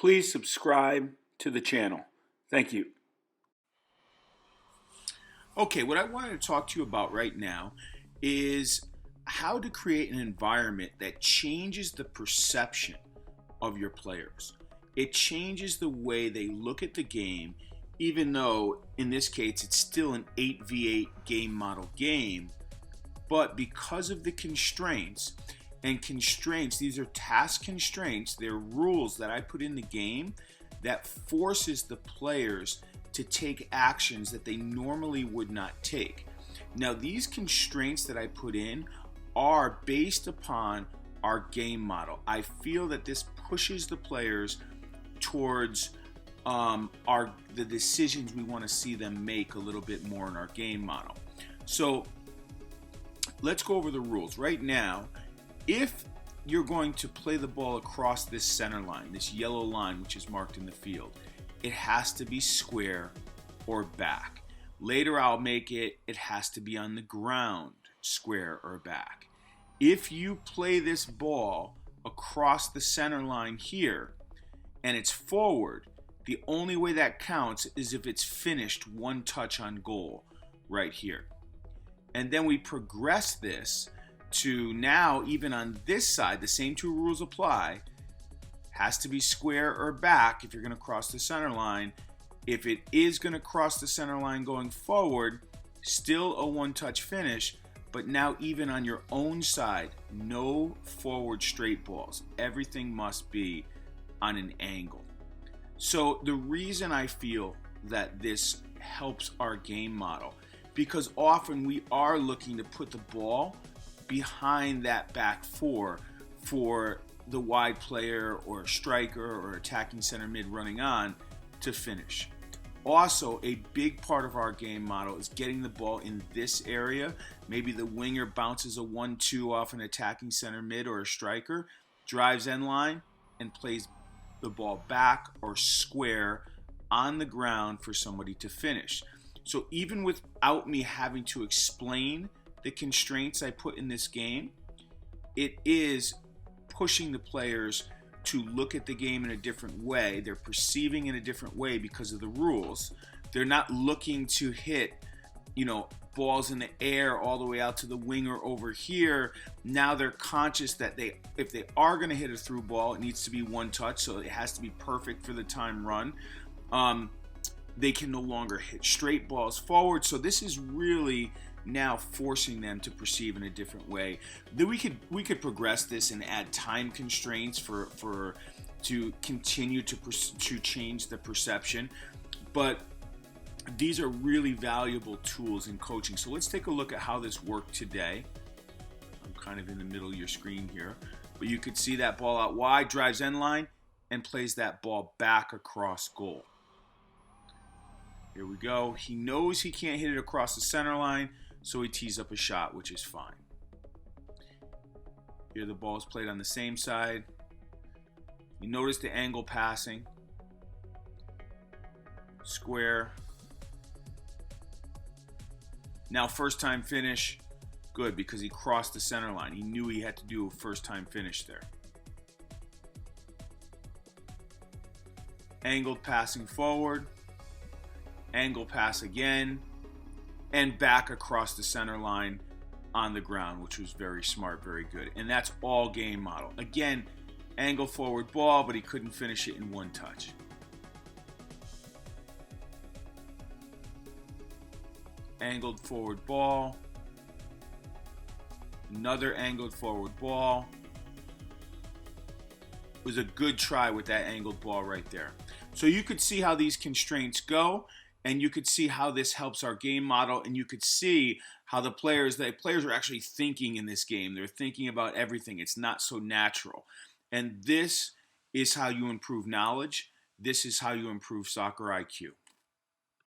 Please subscribe to the channel. Thank you. Okay, what I wanted to talk to you about right now is how to create an environment that changes the perception of your players. It changes the way they look at the game, even though in this case it's still an 8v8 game model game, but because of the constraints, these are task constraints, they're rules that I put in the game that forces the players to take actions that they normally would not take. Now, these constraints that I put in are based upon our game model. I feel that this pushes the players towards the decisions we want to see them make a little bit more in our game model. So let's go over the rules. Right now, if you're going to play the ball across this center line, this yellow line which is marked in the field, it has to be square or back. Later I'll make it has to be on the ground, square or back. If you play this ball across the center line here and it's forward, the only way that counts is if it's finished one touch on goal right here. And then we progress this to now, even on this side, the same two rules apply. Has to be square or back if you're going to cross the center line. If it is going to cross the center line going forward, still a one-touch finish, but now even on your own side, no forward straight balls. Everything must be on an angle. So the reason I feel that this helps our game model, because often we are looking to put the ball behind that back four for the wide player or striker or attacking center mid running on to finish. Also, a big part of our game model is getting the ball in this area. Maybe the winger bounces a 1-2 off an attacking center mid or a striker, drives end line, and plays the ball back or square on the ground for somebody to finish. So even without me having to explain the constraints I put in this game, it is pushing the players to look at the game in a different way. They're perceiving in a different way because of the rules. They're not looking to hit, balls in the air all the way out to the winger over here. Now they're conscious that if they are going to hit a through ball, it needs to be one touch, so it has to be perfect for the time run. They can no longer hit straight balls forward. So this is really now forcing them to perceive in a different way. Then we could progress this and add time constraints to continue to change the perception. But these are really valuable tools in coaching. So let's take a look at how this worked today. I'm kind of in the middle of your screen here, but you could see that ball out wide, drives end line, and plays that ball back across goal. Here we go. He knows he can't hit it across the center line, so he tees up a shot, which is fine. Here the ball is played on the same side. You notice the angle passing. Square. Now first time finish. Good, because he crossed the center line. He knew he had to do a first time finish there. Angled passing forward. Angle pass again. And back across the center line on the ground, which was very smart, very good. And that's all game model. Again, angle forward ball, but he couldn't finish it in one touch. Angled forward ball. Another angled forward ball. It was a good try with that angled ball right there. So you could see how these constraints go. And you could see how this helps our game model, and you could see how the players are actually thinking in this game. They're thinking about everything. It's not so natural. And this is how you improve knowledge. This is how you improve soccer IQ.